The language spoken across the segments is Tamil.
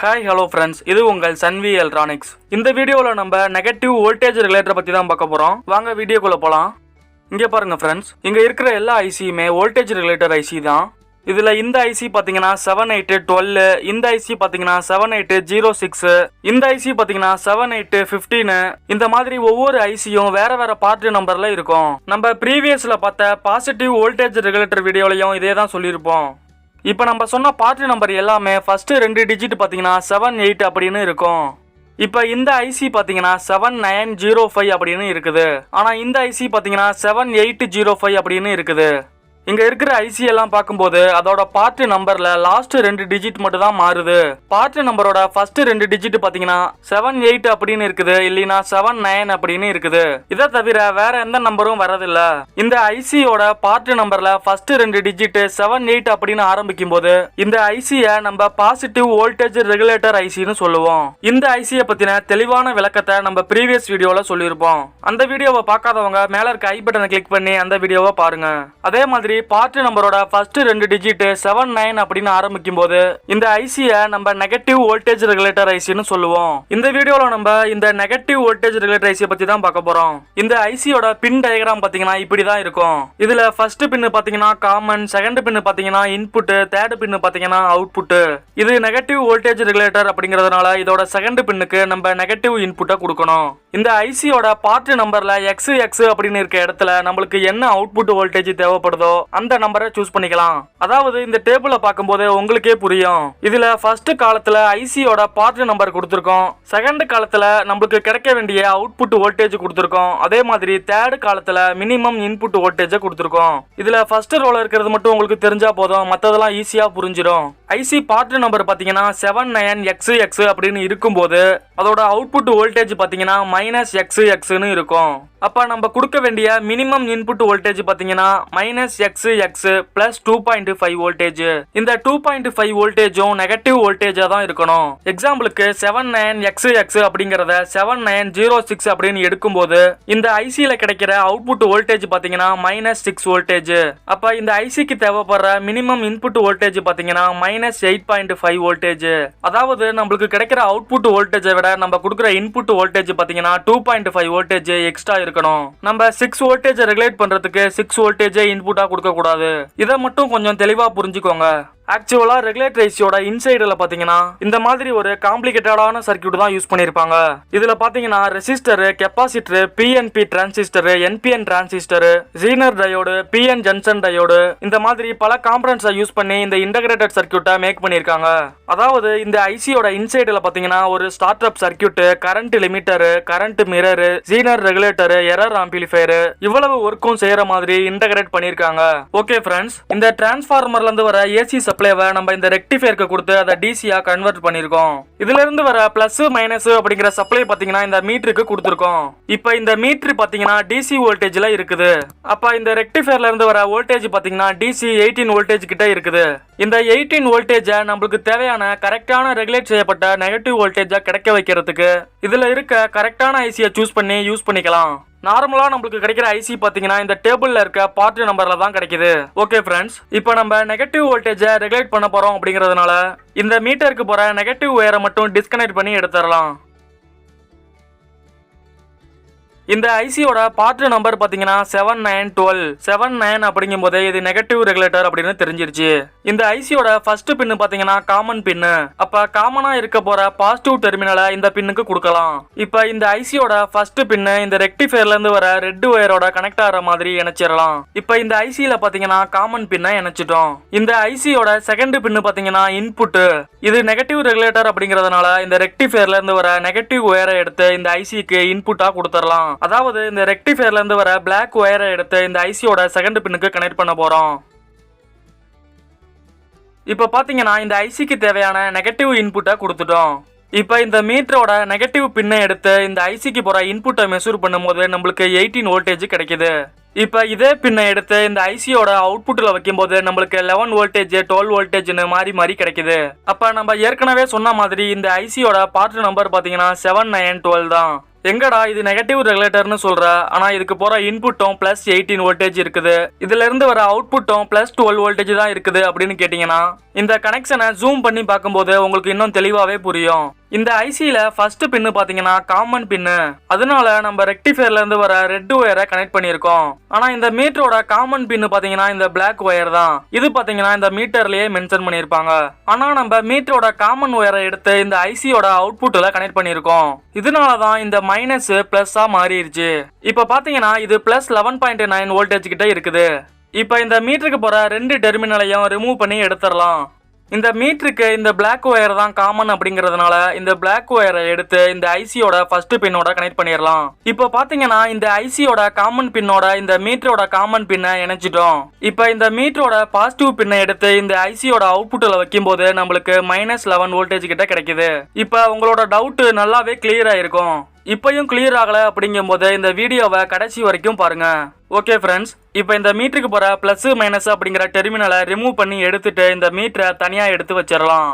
Hi, hello friends. இது உங்கள் SANVI எலக்ட்ரானிக்ஸ். இந்த வீடியோல நம்ம நெகட்டிவ் வோல்டேஜ் ரெகுலேட்டர் பத்தி தான் பார்க்க போறோம். வாங்க வீடியோக்குள்ள போலாம். இங்க பாருங்க फ्रेंड्स, இங்க இருக்கிற எல்லா ஐசியுமே வோல்டேஜ் ரெகுலேட்டர் ஐசி தான். இதுல இந்த ஐசி பாத்தீங்கன்னா 7812, இந்த ஐசி பாத்தீங்கன்னா 7806, இந்த ஐசி பாத்தீங்கன்னா 7815. இந்த மாதிரி ஒவ்வொரு ஐசியும் வேற வேற பார்ட் நம்பர்ல இருக்கும். நம்ம ப்ரீவியஸ்ல பார்த்த பாசிட்டிவ் வோல்டேஜ் ரெகுலேட்டர் வீடியோலயும் இதே தான் சொல்லியிருப்போம். இப்போ நம்ம சொன்ன பார்ட் நம்பர் எல்லாமே ஃபர்ஸ்ட் 2 டிஜிட் பாத்தீங்கன்னா 78 அப்படின்னு இருக்கும். இப்போ இந்த ஐசி பாத்தீங்கன்னா 7905 அப்படின்னு இருக்குது. ஆனா இந்த ஐசி பாத்தீங்கன்னா 7805 அப்படின்னு இருக்குது. இங்க இருக்கிற ஐசி எல்லாம் பார்க்கும்போது அதோட பார்ட் நம்பர்ல லாஸ்ட் 2 டிஜிட் மட்டும் தான் மாறுது. பார்ட் நம்பரோட ஃபர்ஸ்ட் 2 டிஜிட் பாத்தீங்கன்னா 78 அப்படின்னு இருக்குது, இல்லனா 79 அப்படின்னு இருக்குது. இதை தவிர வேற எந்த நம்பரும் வரதில்ல. இந்த ஐசியோட பார்ட் நம்பர்ல ஃபர்ஸ்ட் 2 டிஜிட் 78 அப்படின்னு ஆரம்பிக்கும் போது இந்த ஐசியை நம்ம பாசிட்டிவ் வோல்டேஜ் ரெகுலேட்டர் ஐசின்னு சொல்லுவோம். இந்த ஐசியை பத்தின தெளிவான விளக்கத்தை நம்ம ப்ரீவியஸ் வீடியோல சொல்லியிருப்போம். அந்த வீடியோவை பார்க்காதவங்க மேல இருக்க ஐ பட்டனை கிளிக் பண்ணி அந்த வீடியோவை பாருங்க. அதே மாதிரி பார்ட் நம்பரோட ஃபர்ஸ்ட் 2 டிஜிட் 79 அப்படின்னு ஆரம்பிக்கும் போது இந்த ஐசியை நம்ம நெகட்டிவ் வோல்டேஜ் ரெகுலேட்டர் ஐசின்னு சொல்லுவோம். இந்த வீடியோல நம்ம இந்த நெகட்டிவ் வோல்டேஜ் ரெகுலேட்டர் ஐசியை பத்தி தான் பார்க்க போறோம். இந்த ஐசியோட பின் டயக்ராம் பாத்தீங்கன்னா இப்படி தான் இருக்கும். இதுல ஃபர்ஸ்ட் பின் பாத்தீங்கன்னா காமன், செகண்ட் பின் பாத்தீங்கன்னா இன்புட், தேர்ட் பின் பாத்தீங்கன்னா அவுட்புட். இது நெகட்டிவ் வோல்டேஜ் ரெகுலேட்டர் அப்படிங்கறதுனால இதோட செகண்ட் பின்னுக்கு நம்ம நெகட்டிவ் இன்புட்டை கொடுக்கணும். இந்த ஐசியோட பார்ட் நம்பர்ல எக்ஸ் அப்படின்னு இருக்க இடத்துல நம்மளுக்கு என்ன அவுட்புட் வோல்டேஜ் தேவைப்படுதோ அந்த நம்பரை சூஸ் பண்ணிக்கலாம். அதாவது இந்த டேபிளை பார்க்கும்போது உங்களுக்கே புரியும். இதுல ஃபர்ஸ்ட் காலத்துல ஐசியோட பார்ட் நம்பர் கொடுத்திருக்கோம், செகண்ட் காலத்துல நம்மளுக்கு கிடைக்க வேண்டிய அவுட்புட் வோல்டேஜ் கொடுத்திருக்கோம், அதே மாதிரி தேர்ட் காலத்துல மினிமம் இன்புட் வோல்டேஜ் கொடுத்திருக்கோம். இதுல ஃபர்ஸ்ட் ரோல இருக்கிறது மட்டும் உங்களுக்கு தெரிஞ்சா போதும், மத்ததெல்லாம் ஈஸியா புரிஞ்சிடும். ஐசி பார்ட் நம்பர் பாத்தீங்கன்னா 79XX அப்படின்னு இருக்கும்போது அதோட அவுட்புட் வோல்டேஜ் பாத்தீங்கன்னா -XX இருக்கும். அப்ப நம்ம கொடுக்க வேண்டிய மினிமம் இன்புட் வோல்டேஜ் பாத்தீங்கன்னா -XX பிளஸ் 2.5 வோல்டேஜ். இந்த 2.5 வோல்டேஜும் நெகட்டிவ் வோல்டேஜா தான் இருக்கணும். எக்ஸாம்பிளுக்கு 79XX அப்படிங்கறத 7906 அப்படின்னு எடுக்கும்போது இந்த ஐசியில கிடைக்கிற அவுட்புட் வோல்டேஜ் பாத்தீங்கன்னா -6 வோல்டேஜ். அப்ப இந்த ஐசிக்கு தேவைப்படுற மினிமம் இன்புட் வோல்டேஜ் பாத்தீங்கன்னா -8.5 வோல்டேஜ். அதாவது நம்மளுக்கு கிடைக்கிற அவுட்புட் வோல்டேஜை விட நம்ம கொடுக்கிற இன்புட் வோல்டேஜ் பாத்தீங்கன்னா 2.5 வோல்டேஜ் எக்ஸ்ட்ரா இருக்கணும். நம்ம 6 வோல்டேஜ் ரெகுலேட் பண்றதுக்கு 6 வோல்டேஜ் இன்புட்டா கொடுக்க கூடாது. இதை மட்டும் கொஞ்சம் தெளிவா புரிஞ்சுக்கோங்க. ஆக்சுவலா ரெகுலேட்டர் ஐசியோட இன்சைடுல பாத்தீங்கன்னா இந்த மாதிரி ஒரு காம்ப்ளிகேட்டடான சர்க்யூட் தான் யூஸ் பண்ணிருப்பாங்க. இதுல பாத்தீங்கன்னா resistor, capacitor, PNP transistor, NPN transistor, zener diode, PN junction diode, இந்த மாதிரி பல காம்பனன்ட்ஸை யூஸ் பண்ணி இந்த இன்டகிரேட்டட் சர்க்யூட்டை மேக் பண்ணிருக்காங்க. அதாவது இந்த ஐசியோட இன்சைடுல பாத்தீங்கன்னா ஒரு start up circuit, current limiter, current mirror, zener regulator, error amplifier, இவ்வளவு ஒர்க்கும் செய்யற மாதிரி இன்டகிரேட் பண்ணிருக்காங்க. ஓகே ஃப்ரெண்ட்ஸ், இந்த டிரான்ஸ்ஃபார்மர்ல இருந்து வர ஏசி சப்ளைவை நம்ம இந்த ரெக்டிஃபையருக்கு கொடுத்து அதை டிசியா கன்வெர்ட் பண்ணிருக்கோம். இதுல இருந்து வர பிளஸ் மைனஸ் அப்படிங்கிற சப்ளை பாத்தீங்கன்னா இந்த மீட்டருக்கு கொடுத்திருக்கோம். இப்போ இந்த மீட்டர் பாத்தீங்கன்னா டிசி வோல்டேஜ்ல இருக்குது. அப்ப இந்த ரெக்டிஃபையர்ல இருந்து வர வோல்டேஜ் பாத்தீங்கன்னா டிசி 18 வோல்டேஜ் கிட்ட இருக்குது. இந்த 18 வோல்டேஜ நம்மளுக்கு தேவையான கரெக்டான ரெகுலேட் செய்யப்பட்ட நெகட்டிவ் வோல்டேஜ கிடைக்க வைக்கிறதுக்கு இதுல இருக்க கரெக்டான ஐசியை சூஸ் பண்ணி யூஸ் பண்ணிக்கலாம். நார்மலா நம்மளுக்கு கிடைக்கிற ஐசி பாத்தீங்கன்னா இந்த டேபிள்ல இருக்க பார்ட் நம்பர்ல தான் கிடைக்குது. ஓகே ஃப்ரெண்ட்ஸ், இப்போ நம்ம நெகட்டிவ் வோல்டேஜ ரெகுலேட் பண்ண போறோம் அப்படிங்கறதுனால இந்த மீட்டருக்கு போற நெகட்டிவ் ஒயரை மட்டும் டிஸ்கனெக்ட் பண்ணி எடுத்துடலாம். இந்த ஐசியோட பார்ட் நம்பர் பாத்தீங்கன்னா 7912. 79 அப்படிங்கும் போது இது நெகட்டிவ் ரெகுலேட்டர் அப்படின்னு தெரிஞ்சிருச்சு. இந்த ஐசியோட ஃபர்ஸ்ட் பின் பாத்தீங்கன்னா காமன் பின். அப்ப காமனா இருக்க போற பாசிட்டிவ் டெர்மினலை இந்த பின்னுக்கு கொடுக்கலாம். இப்ப இந்த ஐசியோட ஃபர்ஸ்ட் பின் இந்த ரெக்டிஃபையர்ல இருந்து வர ரெட் ஒயரோட கனெக்ட் ஆகிற மாதிரி இணைச்சிடலாம். இப்ப இந்த ஐசியில பாத்தீங்கன்னா காமன் பின்னை இணைச்சிட்டோம். இந்த ஐசியோட செகண்ட் பின் பாத்தீங்கன்னா இன்புட். இது நெகட்டிவ் ரெகுலேட்டர் அப்படிங்கறதுனால இந்த ரெக்டிஃபையர்ல இருந்து வர நெகட்டிவ் ஒயரை எடுத்து இந்த ஐசிக்கு இன்புட்டா கொடுத்துடலாம். அதாவது இந்த ரெக்டிஃபையர்ல இருந்து வர பிளாக் ஒயரை எடுத்து இந்த ஐசியோட செகண்ட் பின்னுக்கு கனெக்ட் பண்ண போறோம். இப்ப பாத்தீங்கன்னா இந்த ஐசிக்கு தேவையான நெகட்டிவ் இன்புட்டை கொடுத்துட்டோம். இப்ப இந்த மீட்டரோட நெகட்டிவ் பின்னை எடுத்து இந்த ஐசிக்கு போற இன்புட்டை மெஷர் பண்ணும்போது நம்மளுக்கு 18 வோல்டேஜ் கிடைக்குது. இப்ப இதே பின்னை எடுத்து இந்த ஐசியோட அவுட்புட்ல வைக்கும் போது நம்மளுக்கு 11 வோல்டேஜ், 12 வோல்டேஜ்னு மாறி மாறி கிடைக்குது. அப்ப நம்ம ஏற்கனவே சொன்ன மாதிரி இந்த ஐசியோட பார்ட் நம்பர் பாத்தீங்கன்னா 7912 தான். எங்கடா இது நெகட்டிவ் ரெகுலேட்டர்னு சொல்ற, ஆனா இதுக்கு போற இன்புட்டும் +18 வோல்டேஜ் இருக்குது, இதுல இருந்து வர அவுட்புட்டும் +12 வோல்டேஜ் தான் இருக்குது அப்படின்னு கேட்டீங்கன்னா, இந்த கனெக்ஷனை ஜூம் பண்ணி பார்க்கும்போது உங்களுக்கு இன்னும் தெளிவாவே புரியும். இந்த ஐசியில ஃபர்ஸ்ட் பின்னு பாத்தீங்கன்னா காமன் பின்னு, அதனால நம்ம ரெக்டிஃபையர்ல இருந்து வர ரெட் ஒயரை கனெக்ட் பண்ணிருக்கோம். ஆனா இந்த மீட்டரோட காமன் பின்னு பாத்தீங்கன்னா இந்த பிளாக் ஒயர் தான். இது பாத்தீங்கன்னா இந்த மீட்டர்லயே மென்ஷன் பண்ணிருப்பாங்க. ஆனா நம்ம மீட்டரோட காமன் ஒயரை எடுத்து இந்த ஐசியோட அவுட்புட்ல கனெக்ட் பண்ணிருக்கோம். இதனாலதான் இந்த மைனஸ் பிளஸ்ஸா மாறிடுச்சு. இப்ப பாத்தீங்கன்னா இது +11.9 வோல்டேஜ் கிட்ட இருக்குது. இப்ப இந்த மீட்டருக்கு போற ரெண்டு டெர்மினலையும் ரிமூவ் பண்ணி எடுத்துடலாம். இந்த மீட்டருக்கு இந்த பிளாக் ஒயர் தான் காமன் அப்படிங்கறதுனால இந்த பிளாக் ஒயரை எடுத்து இந்த ஐசியோட ஃபர்ஸ்ட் பின்னோட கனெக்ட் பண்ணிடலாம். இப்போ பாத்தீங்கன்னா இந்த ஐசியோட காமன் பின்னோட இந்த மீட்டரோட காமன் பின்னை இணைச்சிட்டோம். இப்போ இந்த மீட்டரோட பாசிட்டிவ் பின்னை எடுத்து இந்த ஐசியோட அவுட்புட்ல வைக்கும் போது நம்மளுக்கு -11 வோல்டேஜ் கிட்ட கிடைக்குது. இப்போ உங்களோட டவுட் நல்லாவே கிளியர் ஆயிருக்கும். இப்பயும் கிளியர் ஆகல அப்படிங்கும் போது இந்த வீடியோவை கடைசி வரைக்கும் பாருங்க. ஓகே ஃப்ரெண்ட்ஸ், இப்போ இந்த மீட்டருக்கு போற பிளஸ் மைனஸ் அப்படிங்கிற டெர்மினலை ரிமூவ் பண்ணி எடுத்துட்டு இந்த மீட்டரை தனியா எடுத்து வச்சிடலாம்.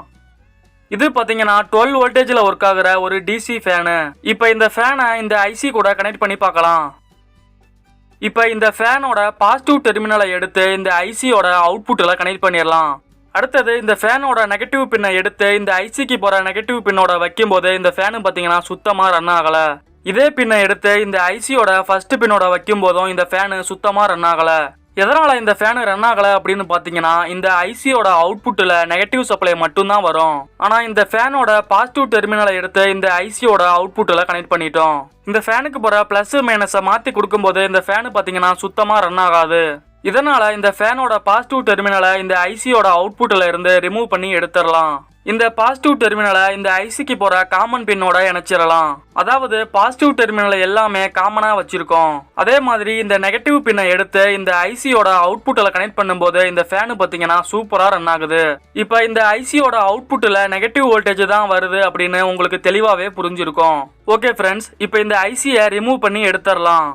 இது பாத்தீங்கன்னா 12 வோல்டேஜ்ல ஒர்க் ஆகுற ஒரு டிசி ஃபேனு. இப்போ இந்த ஃபேனை இந்த ஐசி கூட கனெக்ட் பண்ணி பார்க்கலாம். இப்போ இந்த ஃபேனோட பாசிட்டிவ் டெர்மினலை எடுத்து இந்த ஐசியோட அவுட்புட்ல கனெக்ட் பண்ணிடலாம். அடுத்தது இந்த ஃபேனோட நெகட்டிவ் பின்னை எடுத்து இந்த ஐசிக்கு போற நெகட்டிவ் பின்னோட வைக்கும் போது இந்த ஃபேனு பாத்தீங்கன்னா சுத்தமா ரன் ஆகல. இதே பின்னை எடுத்து இந்த ஐசியோட ஃபர்ஸ்ட் பின்னோட வைக்கும் போதும் இந்த ஃபேனு சுத்தமா ரன் ஆகல. எதனால இந்த ஃபேனு ரன் ஆகல அப்படின்னு பாத்தீங்கன்னா இந்த ஐசியோட அவுட்புட்ல நெகட்டிவ் சப்ளை மட்டும் தான் வரும். ஆனா இந்த ஃபேனோட பாசிட்டிவ் டெர்மினலை எடுத்து இந்த ஐசியோட அவுட்புட்ல கனெக்ட் பண்ணிட்டோம். இந்த ஃபேனுக்கு போற பிளஸ் மைனஸை மாத்தி கொடுக்கும்போது இந்த ஃபேனு பாத்தீங்கன்னா சுத்தமா ரன் ஆகாது. இதனால இந்த ஃபேனோட பாசிட்டிவ் டெர்மினலை இந்த ஐசியோட அவுட்புட்ல இருந்து ரிமூவ் பண்ணி எடுத்துடலாம். இந்த பாசிட்டிவ் டெர்மினலை இந்த ஐசிக்கு போற காமன் பின்னோட இணைச்சிடலாம். அதாவது பாசிட்டிவ் டெர்மினலை எல்லாமே காமனா வச்சிருக்கோம். அதே மாதிரி இந்த நெகட்டிவ் பின்னை எடுத்து இந்த ஐசியோட அவுட்புட்ல கனெக்ட் பண்ணும்போது இந்த ஃபேனு பாத்தீங்கன்னா சூப்பரா ரன் ஆகுது. இப்ப இந்த ஐசியோட அவுட்புட்ல நெகட்டிவ் வோல்டேஜ் தான் வருது அப்படின்னு உங்களுக்கு தெளிவாவே புரிஞ்சிருக்கும். ஓகே ஃப்ரெண்ட்ஸ், இப்போ இந்த ஐசியை ரிமூவ் பண்ணி எடுத்துடலாம்.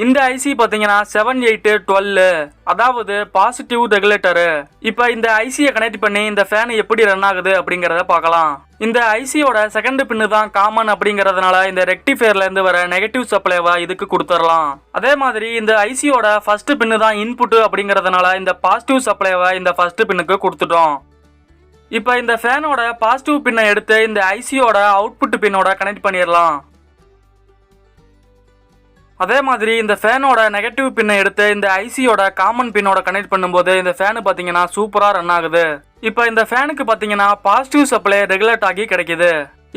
இந்த ஐசி பாத்தீங்கன்னா 7812, அதாவது பாசிட்டிவ் ரெகுலேட்டரு. இப்ப இந்த ஐசியை கனெக்ட் பண்ணி இந்த ஃபேன் எப்படி ரன் ஆகுது அப்படிங்கறத பார்க்கலாம். இந்த ஐசியோட செகண்ட் பின்னு தான் காமன் அப்படிங்கறதுனால இந்த ரெக்டிஃபையர்ல இருந்து வர நெகட்டிவ் சப்ளைவை இதுக்கு கொடுத்துடலாம். அதே மாதிரி இந்த ஐசியோட ஃபர்ஸ்ட் பின்னு தான் இன்புட் அப்படிங்கறதுனால இந்த பாசிட்டிவ் சப்ளைவை இந்த ஃபர்ஸ்ட் பின்னுக்கு கொடுத்துட்டோம். இப்ப இந்த ஃபேனோட பாசிட்டிவ் பின்னை எடுத்து இந்த ஐசியோட அவுட்புட் பின்னோட கனெக்ட் பண்ணிடலாம். அதே மாதிரி இந்த ஃபேனோட நெகட்டிவ் பின்னை எடுத்து இந்த ஐசியோட காமன் பின்னோட கனெக்ட் பண்ணும்போது இந்த ஃபேனு பாத்தீங்கன்னா சூப்பரா ரன் ஆகுது. இப்போ இந்த ஃபேனுக்கு பாத்தீங்கன்னா பாசிட்டிவ் சப்ளை ரெகுலேட் ஆகி கிடைக்குது.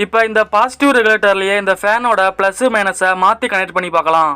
இப்போ இந்த பாசிட்டிவ் ரெகுலேட்டர்லயே இந்த ஃபேனோட பிளஸ் மைனஸை மாத்தி கனெக்ட் பண்ணி பார்க்கலாம்.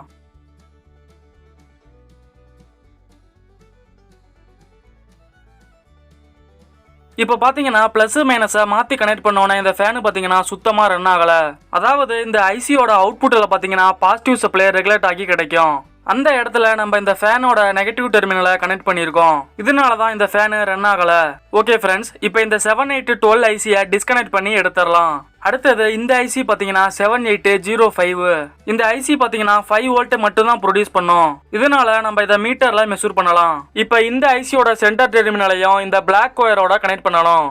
இப்போ பாத்தீங்கன்னா பிளஸ் மைனஸை மாத்தி கனெக்ட் பண்ணோன்னே இந்த ஃபேனு பாத்தீங்கன்னா சுத்தமா ரன் ஆகல. அதாவது இந்த ஐசியோட அவுட்புட்ல பாத்தீங்கன்னா பாசிட்டிவ் சப்ளை ரெகுலேட் ஆகி கிடைக்கும். அந்த இடத்துல நம்ம இந்த ஃபேனோட நெகட்டிவ் டெர்மினலை கனெக்ட் பண்ணிருக்கோம். இதனாலதான் இந்த ஃபேனு ரன் ஆகல. ஓகே ஃப்ரெண்ட்ஸ், இப்போ இந்த 7812 ஐசியை டிஸ்கனெக்ட் பண்ணி எடுத்துடலாம். அடுத்தது இந்த ஐசி பாத்தீங்கன்னா 7805. இந்த ஐசி பாத்தீங்கன்னா 5 வோல்ட் மட்டும் தான் ப்ரொடியூஸ் பண்ணும். இதனால நம்ம இதை மீட்டர்ல மெஷர் பண்ணலாம். இப்போ இந்த ஐசியோட சென்டர் டெர்மினலையும் இந்த பிளாக் ஒயரோட கனெக்ட் பண்ணணும்.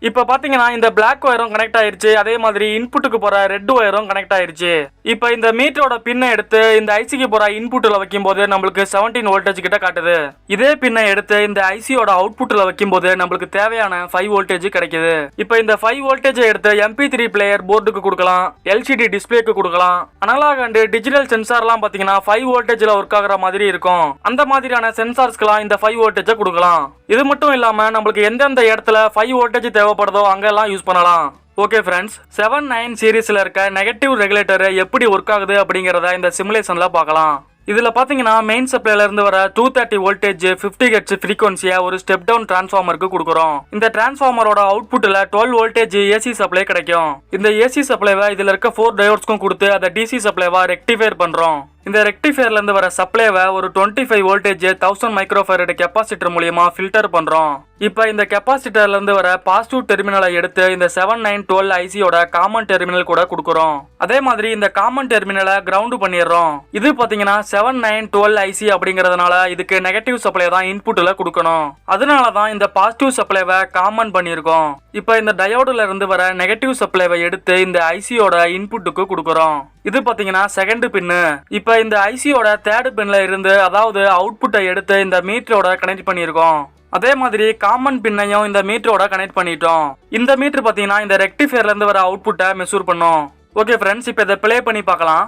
இப்போ பாத்தீங்கன்னா இந்த பிளாக் ஒயரும் கனெக்ட் ஆயிருச்சு. அதே மாதிரி இன்புட்டுக்கு போற ரெட் ஒயரும் கனெக்ட் ஆயிருச்சு. இப்போ இந்த மீட்டரோட பின்னை எடுத்து இந்த ஐசிக்கு போற இன்புட்ல வைக்கும் போது நம்மளுக்கு 17 வோல்டேஜ் கிட்ட காட்டுது. இதே பின்னை எடுத்து இந்த ஐசியோட அவுட்புட்ல வைக்கும் போது நம்மளுக்கு தேவையான 5 வோல்டேஜ் கிடைக்குது. இப்போ இந்த 5 வோல்டேஜ் எடுத்து MP3 பிளேயர் போர்டுக்கு கொடுக்கலாம், LCD டிஸ்பிளேக்கு கொடுக்கலாம். அனலாக் அண்ட் டிஜிட்டல் சென்சார்லாம் பாத்தீங்கன்னா 5 வோல்டேஜ்ல ஒர்க் ஆகுற மாதிரி இருக்கும். அந்த மாதிரியான சென்சார்ஸ்க்குலாம் இந்த 5 வோல்டேஜ் கொடுக்கலாம். இது மட்டும் இல்லாம நம்மளுக்கு எந்தெந்த இடத்துல 5 வோல்டேஜ் தேவைப்படுதோ அங்கெல்லாம் யூஸ் பண்ணலாம். ஓகே ஃப்ரெண்ட்ஸ், 79 சீரீஸ்ல இருக்க நெகட்டிவ் ரெகுலேட்டர் எப்படி ஒர்க் ஆகுது அப்படிங்கறத இந்த சிமுலேஷன்ல பார்க்கலாம். இதுல பாத்தீங்கன்னா மெயின் சப்ளைல இருந்து வர 230 வோல்டேஜ் 50 ஹெர்ட்ஸ் ஃப்ரீக்வன்சியை ஒரு ஸ்டெப் டவுன் டிரான்ஸ்ஃபார்மருக்கு கொடுக்குறோம். இந்த டிரான்ஸ்ஃபார்மரோட அவுட்புட்ல 12 வோல்டேஜ் ஏசி சப்ளை கிடைக்கும். இந்த ஏசி சப்ளைவை இதுல இருக்க 4 டயோட்ஸ்க்கும் கொடுத்து அதை டிசி சப்ளைவா ரெக்டிஃபைர் பண்றோம். இந்த ரெக்டிஃபையர்ல இருந்து வர சப்ளைவை ஒரு 25 வோல்டேஜ் 1000 மைக்ரோஃபாரட் கெப்பாசிட்டர் மூலமா ஃபில்டர் பண்றோம். இப்போ இந்த கெப்பாசிட்டர்ல இருந்து வர பாசிட்டிவ் டெர்மினலை எடுத்து இந்த 7912 ஐசியோட காமன் டெர்மினல் கூட கொடுக்குறோம். அதே மாதிரி இந்த காமன் டெர்மினலை கிரவுண்ட் பண்ணிடுறோம். இது பாத்தீங்கன்னா 7912 ஐசி அப்படிங்கறதுனால இதுக்கு நெகட்டிவ் சப்ளை தான் இன்புட்ல கொடுக்கணும். அதனால தான் இந்த பாசிட்டிவ் சப்ளைவை காமன் பண்ணியிருக்கோம். இப்போ இந்த டயோடுல இருந்து வர நெகட்டிவ் சப்ளைவை எடுத்து இந்த ஐசியோட இன்புட்டுக்கு கொடுக்குறோம். இது பாத்தீங்கன்னா செகண்ட் பின்னு. இப்போ இந்த ஐசியோட தேர்ட் பின்ல இருந்து அதாவது அவுட்புட்டை எடுத்து இந்த மீட்டரோட கனெக்ட் பண்ணியிருக்கோம். அதே மாதிரி காமன் பின்னையும் இந்த மீட்டரோட கனெக்ட் பண்ணிட்டோம். இந்த மீட்டர் பாத்தீங்கன்னா இந்த ரெக்டிஃபையர்ல இருந்து வர அவுட்புட்டை மெஷூர் பண்ணும். ஓகே ஃப்ரெண்ட்ஸ், இப்போ இதை ப்ளே பண்ணி பார்க்கலாம்.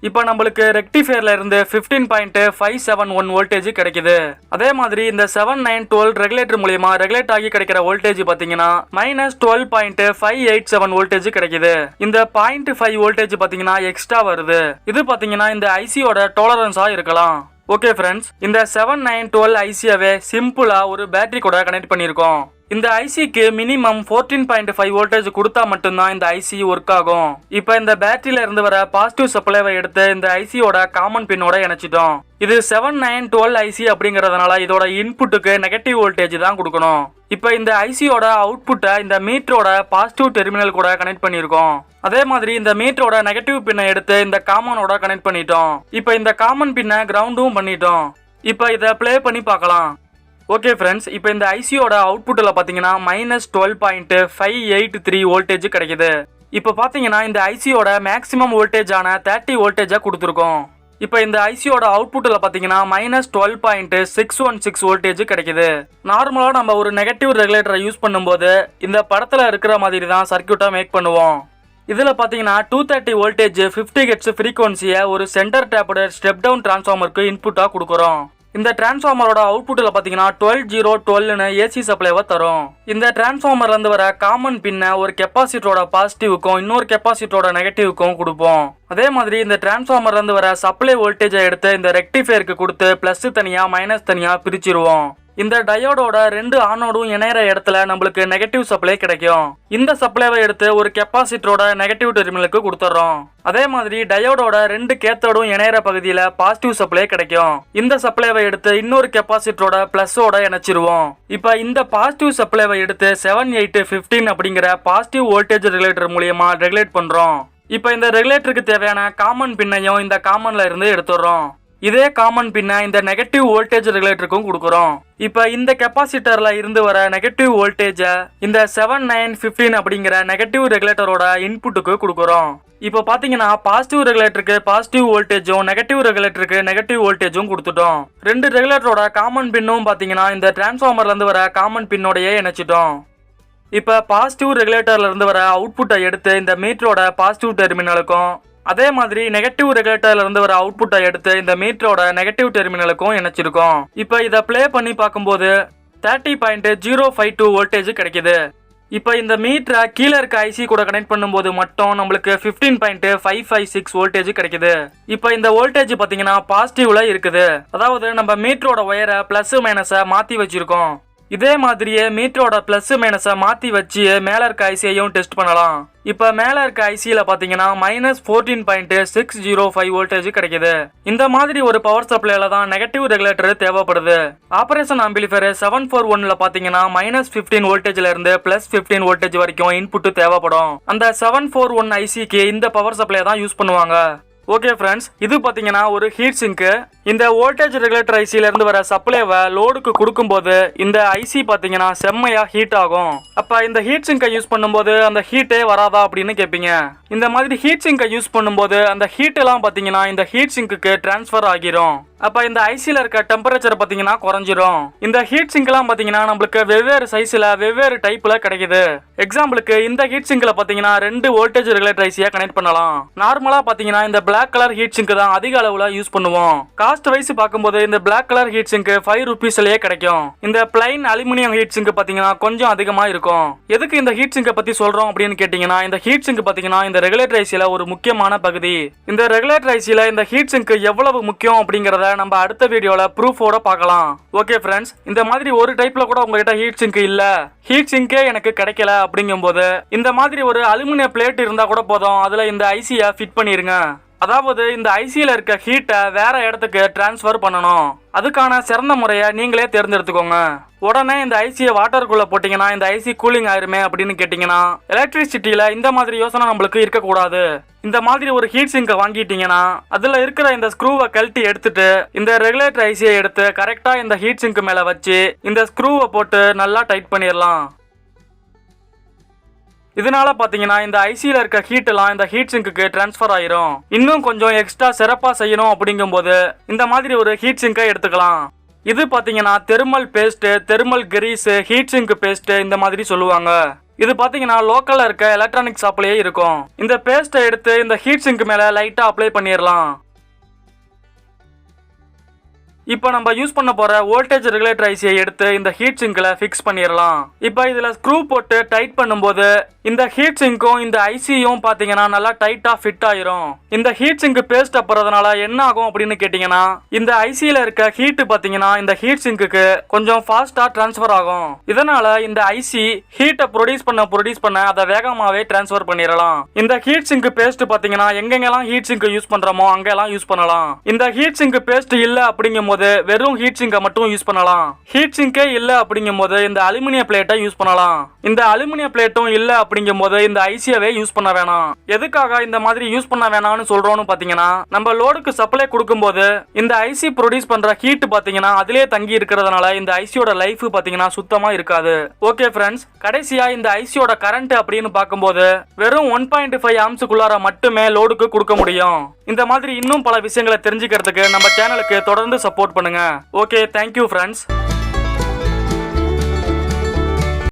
இப்போ நம்மளுக்கு ரெக்டிஃபையர்ல இருந்து 15.571 வோல்டேஜ் கிடைக்குது. அதே மாதிரி இந்த 7912 ரெகுலேட்டர் மூலமா ரெகுலேட் ஆகி கிடைக்கிற வோல்டேஜ் பாத்தீங்கன்னா -12.587 வோல்டேஜ் கிடைக்குது. இந்த 0.5 வோல்டேஜ் பாத்தீங்கன்னா எக்ஸ்ட்ரா வருது. இது பாத்தீங்கன்னா இந்த ஐசியோட டாலரன்ஸா இருக்கலாம். ஓகே ஃப்ரெண்ட்ஸ், இந்த 7912 ஐசியாவே சிம்பிளா ஒரு பேட்டரி கூட கனெக்ட் பண்ணியிருக்கோம். இந்த ஐசிக்கு மினிமம் 14.5 வோல்டேஜ் கொடுத்தா மட்டும்தான் இந்த ஐசி ஒர்க் ஆகும். இப்போ இந்த பேட்டரியில இருந்து வர பாசிட்டிவ் சப்ளைவை எடுத்து இந்த ஐசியோட காமன் பின்னோட இணைச்சிட்டோம். இது 7912 ஐசி அப்படிங்கறதுனால இதோட இன்புட்டுக்கு நெகட்டிவ் வோல்டேஜ் தான் கொடுக்கணும். இப்போ இந்த ஐசியோட அவுட்புட்டை இந்த மீட்டரோட பாசிட்டிவ் டெர்மினல் கூட கனெக்ட் பண்ணியிருக்கோம். அதே மாதிரி இந்த மீட்டரோட நெகட்டிவ் பின்னை எடுத்து இந்த காமனோட கனெக்ட் பண்ணிட்டோம். இப்போ இந்த காமன் பின்னை கிரவுண்டும் பண்ணிட்டோம். இப்போ இதை ப்ளே பண்ணி பார்க்கலாம். ஓகே ஃப்ரெண்ட்ஸ், இப்போ இந்த ஐசியோட அவுட்புட்டில் பார்த்தீங்கன்னா -12.583 வோல்டேஜ் கிடைக்குது. இப்போ பார்த்தீங்கன்னா இந்த ஐசியோட மேக்ஸிமம் வோல்டேஜான 30 வோல்டேஜாக கொடுத்துருக்கோம். இப்போ இந்த ஐசியோட அவுட்புட்டில் பார்த்தீங்கன்னா -12.616 வோல்டேஜ் கிடைக்குது. நார்மலாக நம்ம ஒரு நெகட்டிவ் ரெகுலேட்டரை யூஸ் பண்ணும்போது இந்த படத்தில் இருக்கிற மாதிரி தான் சர்க்கியூட்டை மேக் பண்ணுவோம். இதில் பார்த்தீங்கன்னா 230 வோல்டேஜ் 50 ஹெர்ட்ஸ் ஃப்ரீக்வன்சியை ஒரு சென்டர் டேப்டு ஸ்டெப் டவுன் டிரான்ஸ்ஃபார்மருக்கு இன்புட்டாக கொடுக்குறோம். இந்த டிரான்ஸ்ஃபார்மரோட அவுட்புட்டில் பார்த்தீங்கன்னா 12012னு ஏசி சப்ளைவை தரும். இந்த டிரான்ஸ்ஃபார்மர்ல இருந்து வர காமன் பின்ன ஒரு கெப்பாசிட்டரோட பாசிட்டிவுக்கும் இன்னொரு கெப்பாசிட்டரோட நெகட்டிவுக்கும் கொடுப்போம். அதே மாதிரி இந்த டிரான்ஸ்ஃபார்மர்ல இருந்து வர சப்ளை வோல்டேஜை எடுத்து இந்த ரெக்டிஃபையருக்கு கொடுத்து பிளஸ் தனியா மைனஸ் தனியா பிரிச்சிருவோம். இந்த டயோடோட 2 ஆனோடும் இணையற இடத்துல நம்மளுக்கு நெகட்டிவ் சப்ளை கிடைக்கும். இந்த சப்ளைவை எடுத்து ஒரு கெப்பாசிட்டரோட நெகட்டிவ் டெர்மினலுக்கு கொடுத்துறோம். அதே மாதிரி டயோடோட 2 கேத்தோடும் இணையற பகுதியில பாசிட்டிவ் சப்ளை கிடைக்கும். இந்த சப்ளைவை எடுத்து இன்னொரு கெப்பாசிட்டரோட பிளஸோட இணைச்சிருவோம். இப்ப இந்த பாசிட்டிவ் சப்ளைவை எடுத்து 7815 அப்படிங்கிற பாசிட்டிவ் வோல்டேஜ் ரெகுலேட்டர் மூலமா ரெகுலேட் பண்றோம். இப்ப இந்த ரெகுலேட்டருக்கு தேவையான காமன் பின்னையும் இந்த காமன்ல இருந்து எடுத்துறோம். இதே காமன் பின்ன இந்த நெகட்டிவ் வோல்டேஜ் ரெகுலேட்டருக்கும் கொடுக்குறோம். இப்ப இந்த கெப்பாசிட்டர்ல இருந்து வர நெகட்டிவ் வோல்டேஜ இந்த 7915 அப்படிங்கிற நெகட்டிவ் ரெகுலேட்டரோட இன்புட்டுக்கு கொடுக்குறோம். இப்போ பாத்தீங்கன்னா பாசிட்டிவ் ரெகுலேட்டருக்கு பாசிட்டிவ் வோல்டேஜும் நெகட்டிவ் ரெகுலேட்டருக்கு நெகட்டிவ் வோல்டேஜும் கொடுத்துட்டோம். 2 ரெகுலேட்டரோட காமன் பின்னும் பாத்தீங்கன்னா இந்த டிரான்ஸ்ஃபார்மர்ல இருந்து வர காமன் பின்னோடையே இணைச்சிட்டோம். இப்ப பாசிட்டிவ் ரெகுலேட்டர்ல இருந்து வர அவுட்புட்டை எடுத்து இந்த மீட்டரோட பாசிட்டிவ் டெர்மினலுக்கும் அதே மாதிரி நெகட்டிவ் ரெகுலேட்டர்ல இருந்து வர அவுட்புட்டை எடுத்து இந்த மீட்டரோட நெகட்டிவ் டெர்மினலுக்கும் இணைச்சிருக்கோம். இப்போ இதை ப்ளே பண்ணி பார்க்கும்போது 30.052 வோல்டேஜ் கிடைக்குது. இப்போ இந்த மீட்டரை கீழே இருக்க ஐசி கூட கனெக்ட் பண்ணும்போது மட்டும் நம்மளுக்கு 15.556 வோல்டேஜ் கிடைக்குது. இப்போ இந்த வோல்டேஜ் பார்த்தீங்கன்னா பாசிட்டிவ்ல இருக்குது. அதாவது நம்ம மீட்டரோட ஒயரை பிளஸ் மைனஸை மாற்றி வச்சிருக்கோம். இதே மாதிரியே மீட்டரோட பிளஸ் மைனஸை மாற்றி வச்சு மேலே இருக்க ஐசியையும் டெஸ்ட் பண்ணலாம். இப்போ மேலே இருக்க ஐசியில் பார்த்தீங்கன்னா -14.605 வோல்டேஜ் கிடைக்குது. இந்த மாதிரி ஒரு பவர் சப்ளைல தான் நெகட்டிவ் ரெகுலேட்டர் தேவைப்படுது. ஆபரேஷன் ஆம்பிளிஃபையர் 741ல பார்த்தீங்கன்னா -15 வோல்டேஜ்ல இருந்து +15 வோல்டேஜ் வரைக்கும் இன்புட் தேவைப்படும். அந்த 741 ஐசிக்கு இந்த பவர் சப்ளை தான் யூஸ் பண்ணுவாங்க. ஓகே ஃப்ரெண்ட்ஸ், இது பார்த்தீங்கன்னா ஒரு ஹீட் சிங்க். இந்த வோல்டேஜ் ரெகுலேட்டர் ஐசில இருந்து வர சப்ளைவை லோடுக்கு கொடுக்கும்போது இந்த ஐசி பார்த்தீங்கன்னா செம்மையா ஹீட் ஆகும். அப்ப இந்த ஹீட் சிங்கை யூஸ் பண்ணும்போது அந்த ஹீட்டே வராதா அப்படின்னு கேட்பீங்க. இந்த மாதிரி ஹீட் சிங்கை யூஸ் பண்ணும்போது அந்த ஹீட் எல்லாம் பார்த்தீங்கன்னா இந்த ஹீட் சிங்க்கு டிரான்ஸ்ஃபர் ஆகிரும். அப்ப இந்த ஐசில இருக்க டெம்பரேச்சர் பார்த்தீங்கன்னா குறைஞ்சிரும். இந்த ஹீட் சிங்க் எல்லாம் பார்த்தீங்கன்னா நம்மளுக்கு வெவ்வேறு சைஸ்ல வெவ்வேறு டைப்ல கிடைக்குது. எக்ஸாம்பிளுக்கு இந்த ஹீட் சிங்க்ல பார்த்தீங்கன்னா 2 வோல்டேஜ் ரெகுலேட்டர் ஐசியா கனெக்ட் பண்ணலாம். நார்மலா பார்த்தீங்கன்னா இந்த பிளாக் கலர் ஹீட் சிங்க் தான் அதிக அளவுல யூஸ் பண்ணுவோம். காஸ்ட் வைஸ் பார்க்கும்போது இந்த பிளாக் கலர் ஹீட் சிங்க் 5 ரூபீஸ்லயே கிடைக்கும். இந்த பிளைன் அலுமினியம் ஹீட் சிங்க் பார்த்தீங்கன்னா கொஞ்சம் அதிகமா இருக்கும். எதுக்கு இந்த ஹீட் சிங்கை பத்தி சொல்றோம் அப்படின்னு கேட்டீங்கன்னா, இந்த ஹீட் சிங்க் பார்த்தீங்கன்னா இந்த ரெகுலேட்டர் ஐசில ஒரு முக்கியமான பகுதி. இந்த ரெகுலேட்டர் ஐசில இந்த ஹீட் சிங்க் எவ்வளவு முக்கியம் அப்படிங்கறத நம்ம அடுத்த வீடியோல ப்ரூஃபோட பார்க்கலாம். ஓகே ஃப்ரெண்ட்ஸ், இந்த மாதிரி ஒரு டைப்ல கூட உங்ககிட்ட ஹீட் சிங்க் இல்ல, ஹீட் சிங்கே எனக்கு கிடைக்கல அப்படிங்கும்போது இந்த மாதிரி ஒரு அலுமினியம் பிளேட் இருந்தா கூட போதும், அதுல இந்த ஐசியை ஃபிட் பண்ணிருங்க. அதாவது இந்த ஐசியில் இருக்க ஹீட்டை வேற இடத்துக்கு டிரான்ஸ்ஃபர் பண்ணணும். அதுக்கான சிறந்த முறையை நீங்களே தேர்ந்தெடுத்துக்கோங்க. உடனே இந்த ஐசியை வாட்டருக்குள்ள போட்டீங்கன்னா இந்த ஐசி கூலிங் ஆயிருமே அப்படின்னு கேட்டீங்கன்னா, எலக்ட்ரிசிட்டியில இந்த மாதிரி யோசனை நம்மளுக்கு இருக்கக்கூடாது. இந்த மாதிரி ஒரு ஹீட் சிங்கை வாங்கிட்டீங்கன்னா அதுல இருக்கிற இந்த ஸ்க்ரூவை கழட்டி எடுத்துட்டு இந்த ரெகுலேட்டர் ஐசியை எடுத்து கரெக்டா இந்த ஹீட் சிங்க் மேல வச்சு இந்த ஸ்க்ரூவை போட்டு நல்லா டைட் பண்ணிடலாம். இதனால பாத்தீங்கன்னா இந்த ஐசியில இருக்க ஹீட் எல்லாம் இந்த ஹீட் சிங்க்கு டிரான்ஸ்ஃபர் ஆயிரும். இன்னும் கொஞ்சம் எக்ஸ்ட்ரா சிறப்பா செய்யணும் அப்படிங்கும் போது இந்த மாதிரி ஒரு ஹீட் சிங்கை எடுத்துக்கலாம். இது பாத்தீங்கன்னா thermal paste, thermal grease, heat sink paste இந்த மாதிரி சொல்லுவாங்க. இது பாத்தீங்கன்னா லோக்கல்ல இருக்க எலக்ட்ரானிக் ஷாப்லயே இருக்கும். இந்த பேஸ்ட்டை எடுத்து இந்த ஹீட் சிங்க் மேல லைட்டா அப்ளை பண்ணிடலாம். இப்போ நம்ம யூஸ் பண்ண போற வோல்டேஜ் ரெகுலேட்டர் ஐசியை எடுத்து இந்த ஹீட் சிங்க்ல ஃபிக்ஸ் பண்ணிடலாம். இப்போ இதுல ஸ்க்ரூ போட்டு டைட் பண்ணும்போது இந்த ஹீட் சிங்க்கும் இந்த ஐசியும் பாத்தீங்கன்னா நல்லா டைட்டா ஃபிட் ஆயிரும். இந்த ஹீட் சிங்க் பேஸ்ட் போறதுனால என்ன ஆகும் அப்படின்னு கேட்டீங்கன்னா, இந்த ஐசியில இருக்க ஹீட் பாத்தீங்கன்னா இந்த ஹீட் சிங்க்கு கொஞ்சம் ஃபாஸ்டா டிரான்ஸ்ஃபர் ஆகும். இதனால இந்த ஐசி ஹீட்டை ப்ரொடியூஸ் பண்ண அதை வேகமாவே டிரான்ஸ்ஃபர் பண்ணிடலாம். இந்த ஹீட் சிங்க் பேஸ்ட் பாத்தீங்கன்னா எங்கெங்கெல்லாம் ஹீட் சிங்க் யூஸ் பண்றோமோ அங்கெல்லாம் யூஸ் பண்ணலாம். இந்த ஹீட் சிங்க் பேஸ்ட் இல்ல அப்படிங்கும் போது வெறும் ஹீட் சிங்கை மட்டும் யூஸ் பண்ணலாம். ஹீட் சிங்கே இல்ல அப்படிங்கும் போது இந்த அலுமினிய பிளேட்டை யூஸ் பண்ணலாம். இந்த அலுமினிய பிளேட்டும் இல்ல அப்படிங்கும் போது இந்த ஐசியவே யூஸ் பண்ண வேணாம். எதுக்காக இந்த மாதிரி யூஸ் பண்ண வேணாம்னு சொல்றோம்னு பாத்தீங்கன்னா, நம்ம லோடுக்கு சப்ளை கொடுக்கும்போது இந்த ஐசி ப்ரொடியூஸ் பண்ற ஹீட் பாத்தீங்கன்னா அதிலே தங்கி இருக்கிறதுனால இந்த ஐசியோட லைஃப் பாத்தீங்கன்னா சுத்தமா இருக்காது. ஓகே ஃப்ரெண்ட்ஸ், கடைசியா இந்த ஐசியோட கரண்ட் அப்படின்னு பார்க்கும்போது வெறும் 1.5 ஆம்ஸ்க்குள்ளார மட்டுமே லோடுக்கு கொடுக்க முடியும். இந்த மாதிரி இன்னும் பல விஷயங்களை தெரிஞ்சுக்கிறதுக்கு நம்ம சேனலுக்கு தொடர்ந்து சப்போர்ட் பண்ணுங்க. Okay, thank you friends.